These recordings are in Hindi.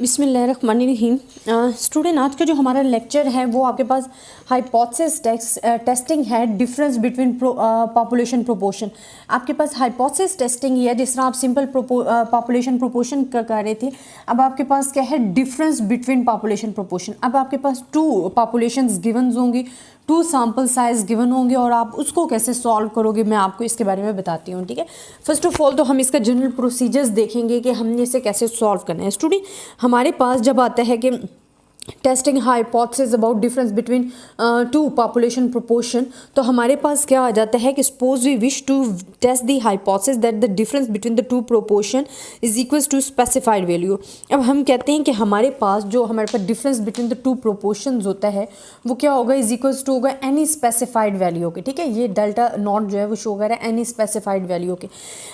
बिस्मिल्लाहिर्रहमानिर्रहीम। स्टूडेंट, आज का जो हमारा लेक्चर है वो आपके पास हाइपोथेसिस टेस्टिंग है, डिफरेंस बिटवीन पॉपुलेशन प्रोपोर्शन। आपके पास हाइपोथेसिस टेस्टिंग ही है, जिस तरह आप सिंपल पॉपुलेशन प्रोपोर्शन कर रहे थे। अब आपके पास क्या है, डिफरेंस बिटवीन पॉपुलेशन प्रोपोर्शन। अब आपके पास टू पॉपुलेशंस गिवन होंगी, टू सैम्पल साइज गिवन होंगे, और आप उसको कैसे सॉल्व करोगे मैं आपको इसके बारे में बताती हूँ। ठीक है, फर्स्ट ऑफ ऑल तो हम इसका जनरल प्रोसीजर्स देखेंगे कि हमने इसे कैसे सॉल्व करना है। स्टूडेंट, हमारे पास जब आता है कि testing hypothesis about difference between two population proportion, तो हमारे पास क्या आ जाता है कि suppose we wish to test the hypothesis that the difference between the two proportion is equals to specified value. अब हम कहते हैं कि हमारे पास जो हमारे पास difference between the two proportions होता है वो क्या होगा, इज इक्वल्स टू होगा एनी स्पेसिफाइड वैल्यू के। ठीक है, ये डेल्टा नॉट जो है वो शो कर रहा है एनी स्पेसिफाइड वैल्यू के।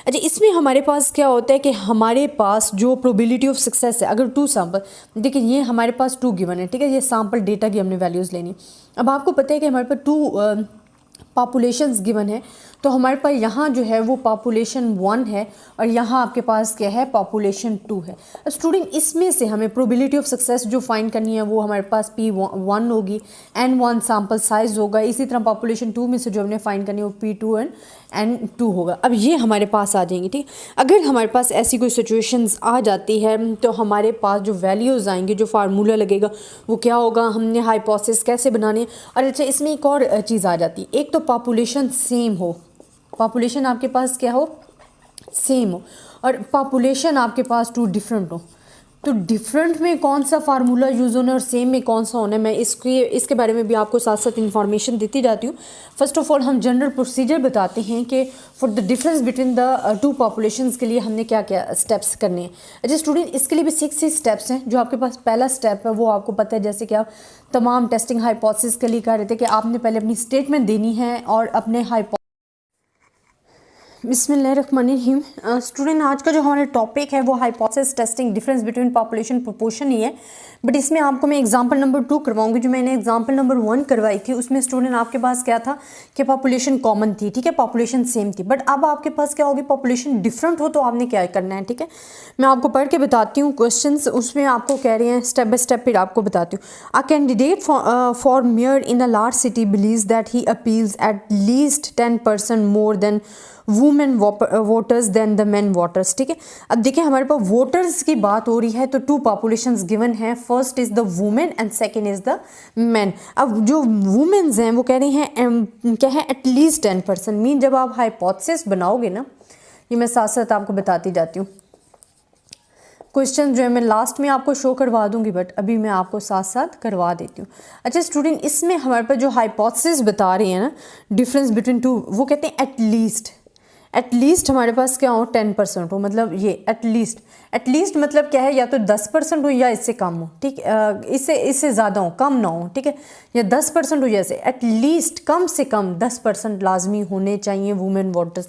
अच्छा, इसमें हमारे पास क्या होता है कि हमारे पास जो प्रोबेबिलिटी ऑफ सक्सेस है, अगर टू सैम्पल, देखिए ये हमारे पास टू गिवन है। ठीक है, ये सैम्पल डेटा की हमने वैल्यूज़ लेनी। अब आपको पता है कि हमारे पास टू पॉपुलेशंस गिवन है, तो हमारे पास यहाँ जो है वो पॉपुलेशन 1 है और यहाँ आपके पास क्या है, पॉपुलेशन 2 है। स्टूडेंट, इसमें से हमें प्रोबेबिलिटी ऑफ सक्सेस जो फाइंड करनी है वो हमारे पास P1 होगी, N1 सैम्पल साइज होगा। इसी तरह पॉपुलेशन 2 में से जो हमने फाइंड करनी है वो P2 एंड N2 होगा। अब ये हमारे पास आ जाएंगे। ठीक, अगर हमारे पास ऐसी कोई सिचुएशंस आ जाती है तो हमारे पास जो वैल्यूज़ आएंगे, जो फार्मूला लगेगा वो क्या होगा, हमने हाइपोथेसिस कैसे बनाने हैं। और अच्छा, इसमें एक और चीज़ आ जाती है, एक तो पॉपुलेशन सेम हो, पॉपुलेशन आपके पास क्या हो, सेम हो, और पॉपुलेशन आपके पास टू डिफरेंट हो। तो डिफरेंट में कौन सा फार्मूला यूज़ होना है और सेम में कौन सा होना है, मैं इसके बारे में भी आपको साथ साथ इन्फॉर्मेशन देती जाती हूँ। फर्स्ट ऑफ ऑल हम जनरल प्रोसीजर बताते हैं कि for the difference between the to populations के लिए हमने क्या क्या स्टेप्स करने हैं। अच्छा स्टूडेंट, इसके लिए भी 6 स्टेप्स हैं। जो आपके पास पहला स्टेप है वो आपको पता है, जैसे कि आप तमाम टेस्टिंग हाइपोथेसिस के लिए कह रहे थे कि आपने पहले अपनी स्टेटमेंट देनी है और अपने बिस्मिल्लाहिर्रहमानिर्रहीम। स्टूडेंट, आज का जो हमारा टॉपिक है वो hypothesis testing difference between population proportion ही है, बट इसमें आपको मैं एग्जांपल नंबर 2 करवाऊंगी। जो मैंने एग्जांपल नंबर 1 करवाई थी उसमें स्टूडेंट आपके पास क्या था कि पॉपुलेशन कॉमन थी। ठीक है, पॉपुलेशन सेम थी, बट अब आपके पास क्या होगी, पॉपुलेशन डिफरेंट हो तो आपने क्या करना है। ठीक है, मैं आपको पढ़ के बताती हूँ क्वेश्चन, उसमें आपको कह रहे हैं स्टेप बाय स्टेप, फिर आपको बताती हूँ। A candidate for mayor in a large city believes that he appeals at least 10% more than women voters than the men voters. ठीक है, अब देखिए हमारे पास वोटर्स की बात हो रही है, तो टू पॉपुलेशंस गिवन है, first is the women and second is the man. अब जो वुमेन्स हैं वो कह रही हैं क्या है, एटलीस्ट 10%। मीन जब आप हाइपोथेसिस बनाओगे ना, ये मैं साथ साथ आपको बताती जाती हूँ। क्वेश्चन जो है मैं लास्ट में आपको शो करवा दूंगी, बट अभी मैं आपको साथ साथ करवा देती हूँ। अच्छा स्टूडेंट, इसमें हमारे पास जो हाइपोथेसिस बता रहे हैं ना, डिफरेंस बिटवीन टू, वो कहते हैं एटलीस्ट हमारे पास क्या हो, 10% हो। मतलब ये एटलीस्ट मतलब क्या है, या तो 10% हो या इससे कम हो। ठीक, इससे ज़्यादा हो, कम ना हो। ठीक है, या 10% हो, जैसे एटलीस्ट कम से कम 10% लाजमी होने चाहिए वुमेन वोटर्स।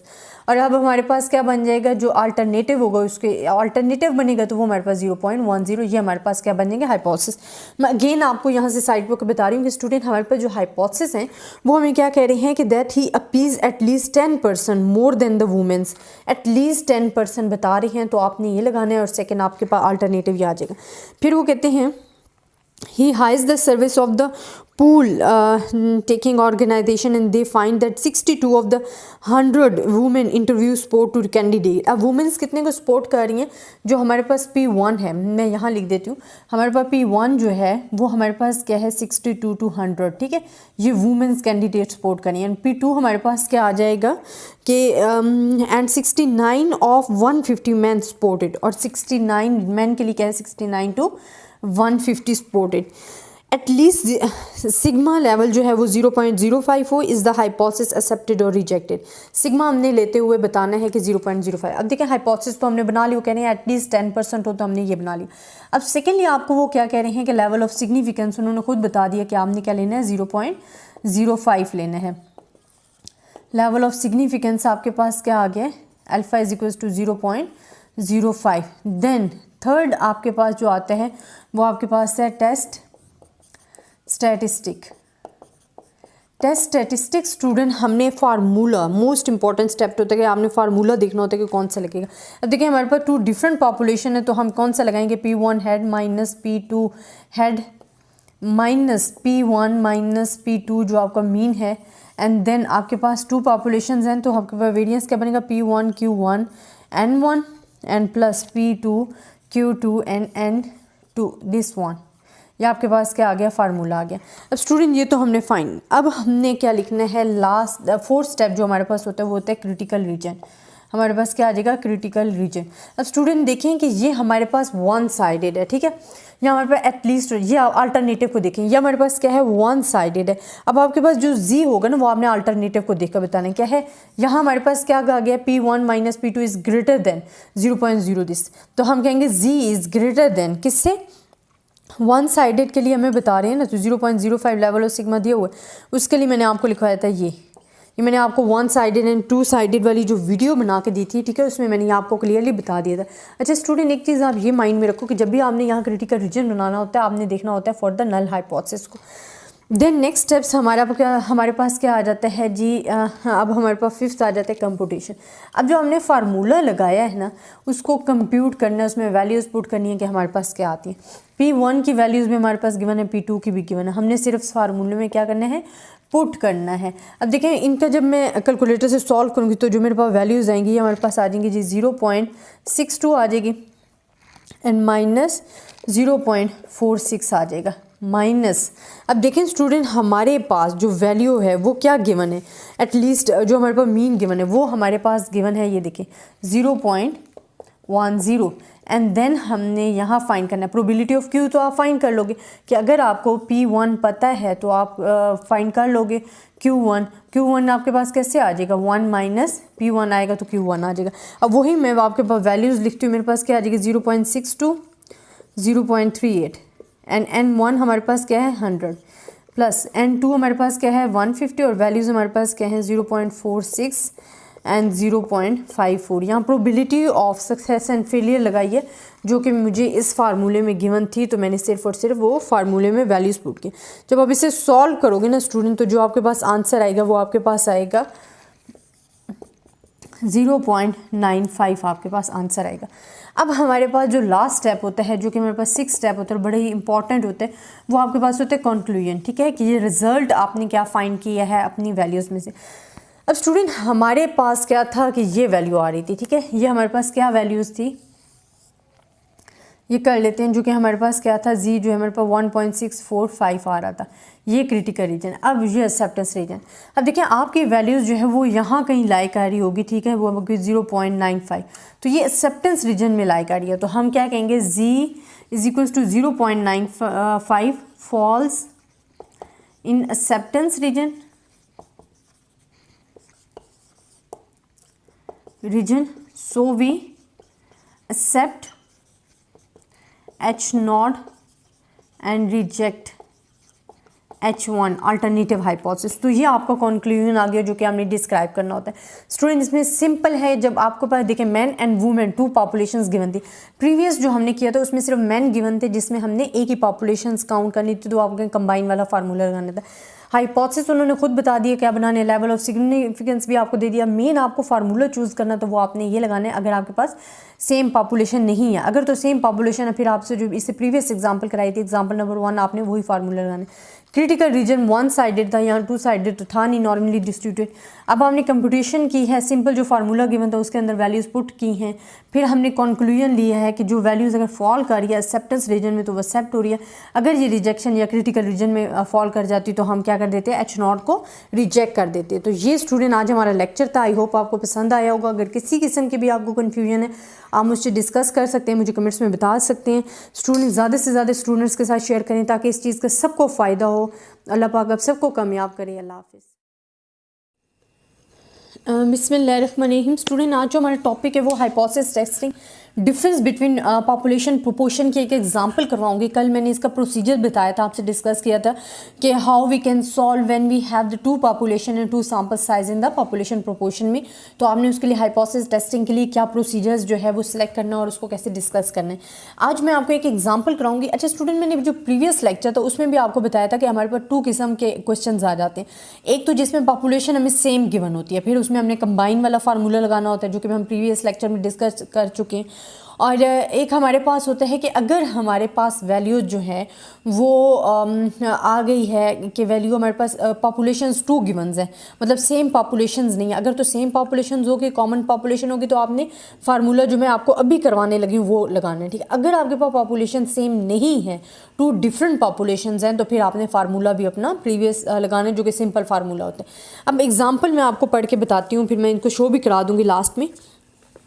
और अब हमारे पास क्या बन जाएगा, जो अल्टरनेटिव होगा उसके अल्टरनेटिव बनेगा तो वो हमारे पास 0.10, ये हमारे पास क्या बन जाएंगे, हाइपोथेसिस। मैं अगेन आपको यहाँ से साइड पर बता रही हूँ कि स्टूडेंट हमारे पास जो हाइपोथेसिस हैं वो हमें क्या कह रहे हैं कि that he appeals at least 10% more than the women's. At least 10% बता रहे हैं तो आपने ये लगाना है, और सेकेंड आपके पास अल्टरनेटिव ये आ जाएगा। फिर वो कहते हैं he hires the service of the pool taking organization and they find that 62 of the 100 women interview support to candidate। अब वुमेन्स कितने को सपोर्ट कर रही हैं, जो हमारे पास P1 है, मैं यहाँ लिख देती हूँ। हमारे पास P1 जो है वो हमारे पास क्या है, 62 to 100। ठीक है, ये वुमेन्स कैंडिडेट सपोर्ट करें। एंड P2 हमारे पास क्या आ जाएगा कि एंड 69 ऑफ 150 मैन सपोर्टेड, और 69 मैन के लिए क्या है, 69 to 150 supported. At least sigma level जो है वो 0.05 हो, इज़ द हाइपोथेसिस एक्सेप्टेड और रिजेक्टेड। सिग्मा हमने लेते हुए बताना है कि 0.05। अब देखिए हाइपोथेसिस तो हमने बना ली, वो कह रहे हैं एटलीस्ट 10% हो, तो हमने ये बना लिया। अब सेकेंडली आपको वो क्या कह रहे हैं कि लेवल ऑफ सिग्निफिकेंस, उन्होंने खुद बता दिया कि आपने क्या लेना है, 0.05 लेना है। लेवल ऑफ सिग्निफिकेंस आपके पास क्या आ गया, alpha is equal to 0.05। Then third आपके पास जो आता है वो आपके पास है test statistic. Test statistics student हमने फार्मूला, मोस्ट इंपॉर्टेंट स्टेप होता है कि आपने फार्मूला देखना होता है कि कौन सा लगेगा। अब देखिए हमारे पास 2 डिफरेंट पॉपुलेशन है, तो हम कौन सा लगाएंगे, P1 head minus P2 head minus P1 minus P2 जो आपका मीन है, एंड देन आपके पास 2 पॉपुलेशंस हैं, तो आपके पास वेरिएंस क्या बनेगा, P1 Q1 N1 and plus P2 Q2 and N2 this one. ये आपके पास क्या आ गया, फार्मूला आ गया। अब स्टूडेंट ये तो हमने फाइन, अब हमने क्या लिखना है, लास्ट 4th स्टेप जो हमारे पास होता है वो होता है क्रिटिकल रीजन। हमारे पास क्या आ जाएगा, क्रिटिकल रीजन। अब स्टूडेंट देखें कि ये हमारे पास वन साइडेड है, ठीक है, या हमारे पास एटलीस्ट ये अल्टरनेटिव को देखें, ये हमारे पास क्या है, वन साइडेड है। अब आपके पास जो जी होगा ना वो आपने अल्टरनेटिव को देखकर बताना है क्या है। यहाँ हमारे पास क्या आ गया, P1 minus P2 is greater than 0.0 this, तो हम कहेंगे जी इज ग्रेटर देन किससे, वन साइडेड के लिए हमें बता रहे हैं ना, तो 0.05 लेवल ऑफ सिग्मा दिया हुआ है, उसके लिए मैंने आपको लिखवाया था ये मैंने आपको वन साइडेड एंड 2 साइडेड वाली जो वीडियो बना के दी थी, ठीक है, उसमें मैंने आपको क्लियरली बता दिया था। अच्छा स्टूडेंट एक चीज़ आप ये माइंड में रखो कि जब भी आपने यहाँ क्रिटिकल रीजन बनाना होता है आपने देखना होता है फॉर द नल हाइपोथेसिस को। देन नेक्स्ट स्टेप्स हमारे पास क्या आ जाता है जी, अब हमारे पास 5th आ जाता है कंप्यूटेशन। अब जो हमने फार्मूला लगाया है ना उसको कंप्यूट करना है, उसमें वैल्यूज़ पुट करनी है कि हमारे पास क्या आती है। P1 की वैल्यूज़ भी हमारे पास गिवन है, P2 की भी गिवन है, हमने सिर्फ फार्मूले में क्या करना है, पुट करना है। अब देखें इनका जब मैं कैलकुलेटर से सॉल्व करूँगी तो जो मेरे पास वैल्यूज़ आएंगी हमारे पास आ जाएंगी जी 0.62 आ जाएगी एंड माइनस 0.46 आ जाएगा माइनस। अब देखें स्टूडेंट हमारे पास जो वैल्यू है वो क्या गिवन है, एटलीस्ट जो हमारे पास मीन गिवन है वो हमारे पास गिवन है, ये देखें 0.10 एंड देन हमने यहाँ फाइंड करना है प्रोबेबिलिटी ऑफ Q, तो आप फाइंड कर लोगे कि अगर आपको P1 पता है तो आप फाइंड कर लोगे Q1 आपके पास कैसे आ जाएगा, 1 माइनस P1 आएगा तो Q1 आ जाएगा। अब वही मैं आपके पास वैल्यूज़ लिखती हूँ, मेरे पास क्या आ जाएगी 0.62 0.38 एंड N1 हमारे पास क्या है 100 प्लस N2 हमारे पास क्या है 150 और वैल्यूज़ हमारे पास क्या है 0.46 एंड 0.54। यहाँ probability of success and failure लगाइए जो कि मुझे इस फार्मूले में गिवन थी, तो मैंने सिर्फ और सिर्फ वो फार्मूले में वैल्यूज़ पुट की। जब आप इसे सॉल्व करोगे ना स्टूडेंट तो जो आपके पास आंसर आएगा वो आपके पास आएगा 0.95 आपके पास आंसर आएगा। अब हमारे पास जो लास्ट स्टेप होता है जो कि हमारे पास 6th स्टेप होता है, बड़े ही इंपॉर्टेंट होते हैं, वो आपके पास होते हैं कंक्लूजन, ठीक है, कि ये रिजल्ट आपने क्या फाइंड किया है अपनी वैल्यूज़ में से। अब स्टूडेंट हमारे पास क्या था कि ये वैल्यू आ रही थी, ठीक है, ये हमारे पास क्या वैल्यूज़ थी, ये कर लेते हैं, जो कि हमारे पास क्या था जी, जो हमारे पास 1.645 आ रहा था, ये क्रिटिकल रीजन। अब ये एक्सेप्टेंस रीजन, अब देखिए आपकी वैल्यूज़ जो है वो यहाँ कहीं लाइक आ रही होगी, ठीक है, वो आपकी 0.95, तो ये एक्सेप्टेंस रीजन में लाइक आ रही है, तो हम क्या कहेंगे G is equals to 0.95 falls in acceptance region, so we accept H0 and reject H1 alternative hypothesis. तो ये आपका कंक्लूजन आ गया जो कि हमने डिस्क्राइब करना होता है। स्टूडेंट इसमें सिंपल है, जब आपको पास देखें man and women 2 populations given थी, प्रीवियस जो हमने किया था उसमें सिर्फ मैन गिवन थे जिसमें हमने एक ही पॉपुलेशंस काउंट करनी थी, तो आपको कंबाइन वाला फार्मूला लगाना था। हाइपोथेसिस उन्होंने खुद बता दिया क्या बनाने, लेवल ऑफ सिग्निफिकेंस भी आपको दे दिया, मेन आपको फार्मूला चूज़ करना तो वो आपने ये लगाना है अगर आपके पास सेम पॉपुलेशन नहीं है। अगर तो सेम पॉपुलेशन है फिर आपसे जो इससे प्रीवियस एग्जांपल कराई थी एग्जांपल नंबर 1 आपने वही फार्मूला लगाना है। क्रिटिकल रीजन 1 साइडेड था, यहाँ 2 साइडेड तो था नहीं, नॉर्मली डिस्ट्रीब्यूटेड। अब हमने कंप्यूटेशन की है, सिंपल जो फार्मूला गिवन था उसके अंदर वैल्यूज़ पुट की हैं, फिर हमने कंक्लूजन लिया है कि जो वैल्यूज़ अगर फॉल कर रही है एक्सेप्टेंस रीजन में तो वो एक्सेप्ट हो रही है, अगर ये रिजेक्शन या क्रिटिकल रीजन में फॉल कर जाती तो हम क्या कर देते हैं H0 को रिजेक्ट कर देते हैं। तो ये स्टूडेंट आज हमारा लेक्चर था, आई होप आपको पसंद आया होगा। अगर किसी किस्म की भी आपको कन्फ्यूजन है आप मुझसे डिस्कस कर सकते हैं, मुझे कमेंट्स में बता सकते हैं। स्टूडेंट ज़्यादा से ज़्यादा स्टूडेंट्स के साथ शेयर करें ताकि इस चीज़ का सबको फ़ायदा हो। अल्लाह पाक आप सबको कामयाब करे। अल्लाह हाफ़िज़। बिस्मिल्लाहिर्रहमानिर्रहीम। स्टूडेंट आज जो हमारा टॉपिक है वो hypothesis testing difference between population proportion की एक एग्जांपल करवाऊंगी। कल मैंने इसका प्रोसीजर बताया था, आपसे डिस्कस किया था कि how we can solve when we have the two population and two sample size in the population proportion में। तो आपने उसके लिए हाइपोथेसिस टेस्टिंग के लिए क्या प्रोसीजर्स जो है वो सिलेक्ट करना और उसको कैसे डिस्कस करना है। आज मैं आपको एक एग्जाम्पल कराऊंगी। अच्छा स्टूडेंट, मैंने जो प्रीवियस लेक्चर था उसमें भी आपको बताया था कि हमारे पास 2 किस्म के क्वेश्चन आ जाते हैं। एक तो जिसमें पॉपुलेशन हमें सेम गिवन होती है, फिर उसमें हमने कंबाइन वाला फार्मूला लगाना होता है जो कि हम प्रीवियस लेक्चर में डिस्कस कर चुके हैं। और एक हमारे पास होता है कि अगर हमारे पास वैल्यूज जो है वो आ गई है कि वैल्यू हमारे पास पॉपुलेशंस 2 गिवन्स हैं, मतलब सेम पॉपुलेशंस नहीं है। अगर तो सेम पॉपुलेशंस होगी, कॉमन पॉपुलेशन होगी, तो आपने फार्मूला जो मैं आपको अभी करवाने लगी हूँ वो लगाना है, ठीक है। अगर आपके पास पॉपुलेशन सेम नहीं है, 2 डिफरेंट पॉपुलेशंस हैं, तो फिर आपने फार्मूला भी अपना प्रीवियस लगाना है जो कि सिंपल फार्मूला होता है। अब एग्जाम्पल मैं आपको पढ़ के बताती हूँ, फिर मैं इनको शो भी करा दूँगी लास्ट में।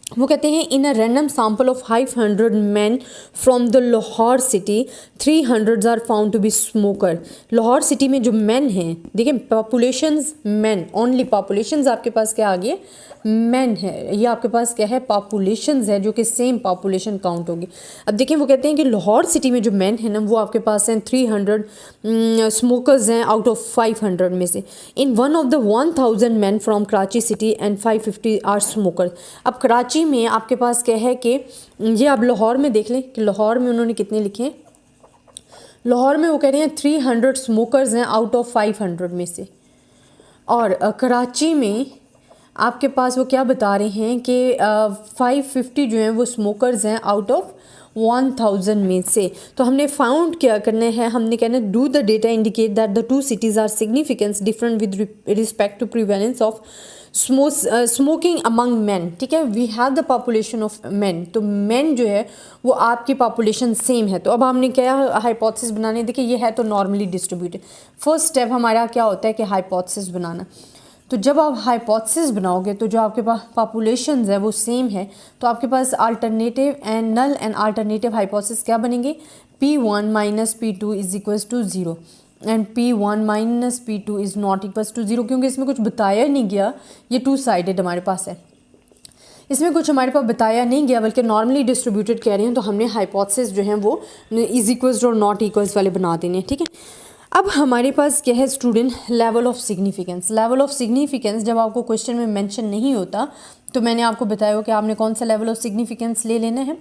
वो कहते हैं in a random sample of 500 man from the Lahore city 300 are found to be smoker. Lahore city में जो मैन हैं, देखिए पॉपुलेशंस मैन, ओनली पॉपुलेशंस आपके पास क्या आ गई है, मैन है। ये आपके पास क्या है, पॉपुलेशंस है जो कि सेम पॉपुलेशन काउंट होगी। अब देखिए वो कहते हैं कि लाहौर सिटी में जो मैन है ना वो आपके पास हैं 300 स्मोकर्स हैं आउट ऑफ 500 में से। In one of the 1000 man from Karachi city and 550 are smoker. अब कराची में आपके पास क्या है कि ये आप लाहौर में देख लें कि लाहौर में उन्होंने कितने लिखे हैं। लाहौर में वो कह रहे हैं 300 स्मोकर्स हैं आउट ऑफ 500 में से, और कराची में आपके पास वो क्या बता रहे हैं कि 550 जो हैं वो स्मोकर्स हैं आउट ऑफ 1000 में से। तो हमने फाउंड क्या करना है, हमने कहना है do the data indicate that the 2 cities are significance different with respect to prevalence of smoking among man, ठीक है। We have the population of man, तो मैन जो है वो आपकी पॉपुलेशन सेम है। तो अब हमने क्या हाइपोथेसिस बनाने, देखिए ये है तो नॉर्मली डिस्ट्रीब्यूटेड। फर्स्ट स्टेप हमारा क्या होता है कि हाइपोथेसिस बनाना। तो जब आप हाइपोथेसिस बनाओगे तो जो आपके पास पॉपुलेशंस है वो सेम है, तो आपके पास alternative and null and alternative hypothesis क्या बनेंगे, P1 minus P2 is equals to 0 and P1 minus P2 is not equals to 0, क्योंकि इसमें कुछ बताया नहीं गया, ये 2 साइडेड हमारे पास है, इसमें कुछ हमारे पास बताया नहीं गया बल्कि नॉर्मली डिस्ट्रीब्यूटेड कह रहे हैं। तो हमने हाइपोथेसिस जो हैं वो इज इक्वल्स और नॉट इक्वल्स वाले बना देने, ठीक है। अब हमारे पास क्या है student, level of significance. Level of significance जब आपको क्वेश्चन में मेंशन नहीं होता तो मैंने आपको बताया हो कि आपने कौन सा लेवल ऑफ सिग्निफिकेंस ले लेना है,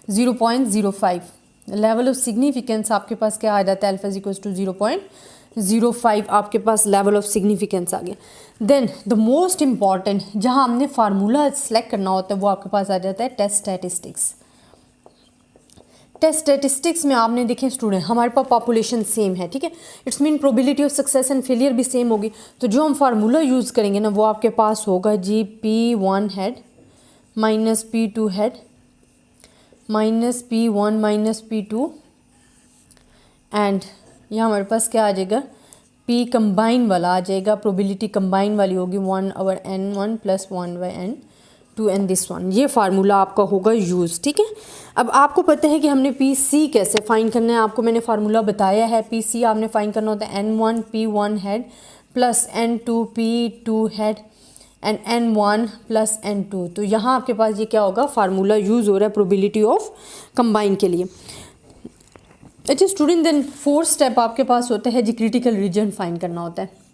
0.05। लेवल ऑफ सिग्निफिकेंस आपके पास क्या आ जाता है, अल्फा इज इक्वल्स टू 0.05 आपके पास लेवल ऑफ सिग्निफिकेंस आ गया। देन द मोस्ट इंपॉर्टेंट जहाँ हमने फार्मूला सेलेक्ट करना होता है वो आपके पास आ जाता है टेस्ट स्टैटिस्टिक्स। टेस्ट स्टैटिस्टिक्स में आपने देखें स्टूडेंट हमारे पास पॉपुलेशन सेम है, ठीक है। It's mean probability of success and failure भी सेम होगी। तो जो हम फार्मूला यूज़ करेंगे ना वो आपके पास होगा जी P1 head minus P2 head minus P1 minus P2 and यहाँ हमारे पास क्या आ जाएगा, P कंबाइन वाला आ जाएगा, प्रोबेबिलिटी कंबाइन वाली होगी 1/n1 plus 1/n2 and this one. ये फार्मूला आपका होगा यूज़, ठीक है। अब आपको पता है कि हमने PC कैसे फाइंड करना है, आपको मैंने फार्मूला बताया है। PC आपने फाइंड करना होता है n1 P1 head plus n2 P2 head and n1 plus n2। तो यहाँ आपके पास ये क्या होगा, फार्मूला यूज़ हो रहा है प्रोबेबिलिटी ऑफ कंबाइन के लिए। अच्छा स्टूडेंट, देन 4th स्टेप आपके पास होता है जी क्रिटिकल रीजन फाइंड करना होता है।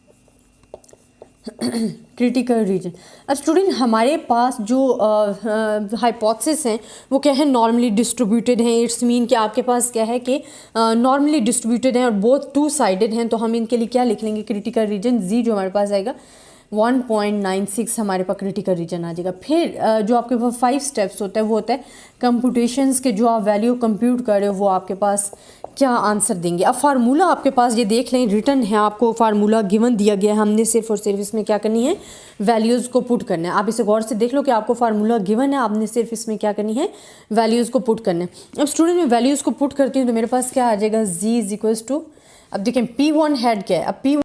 क्रिटिकल रीजन, अब स्टूडेंट हमारे पास जो हाइपोथेसिस हैं वो क्या है, नॉर्मली डिस्ट्रीब्यूटेड हैं। इट्स मीन कि आपके पास क्या है कि नॉर्मली डिस्ट्रीब्यूटेड हैं और बोथ 2 साइडेड हैं। तो हम इनके लिए क्या लिख लेंगे, क्रिटिकल रीजन जी जो हमारे पास आएगा 1.96 हमारे पास क्रिटिकल रीजन आ जाएगा। फिर जो आपके पास 5 स्टेप्स होता है वो होता है कंप्यूटेशंस के, जो आप वैल्यू कंप्यूट कर रहे हो वो आपके पास क्या आंसर देंगे। अब फार्मूला आपके पास ये देख लें रिटर्न है, आपको फार्मूला गिवन दिया गया है, हमने सिर्फ और सिर्फ इसमें क्या करनी है, वैल्यूज़ को पुट करना है। आप इसे गौर से देख लो कि आपको फार्मूला गिवन है, आपने सिर्फ इसमें क्या करनी है, वैल्यूज़ को पुट करना है। अब स्टूडेंट मैं वैल्यूज़ को पुट करती हूँ तो मेरे पास क्या आ जाएगा, जी इज इक्वल्स टू, अब देखें P1 हेड क्या है, अब P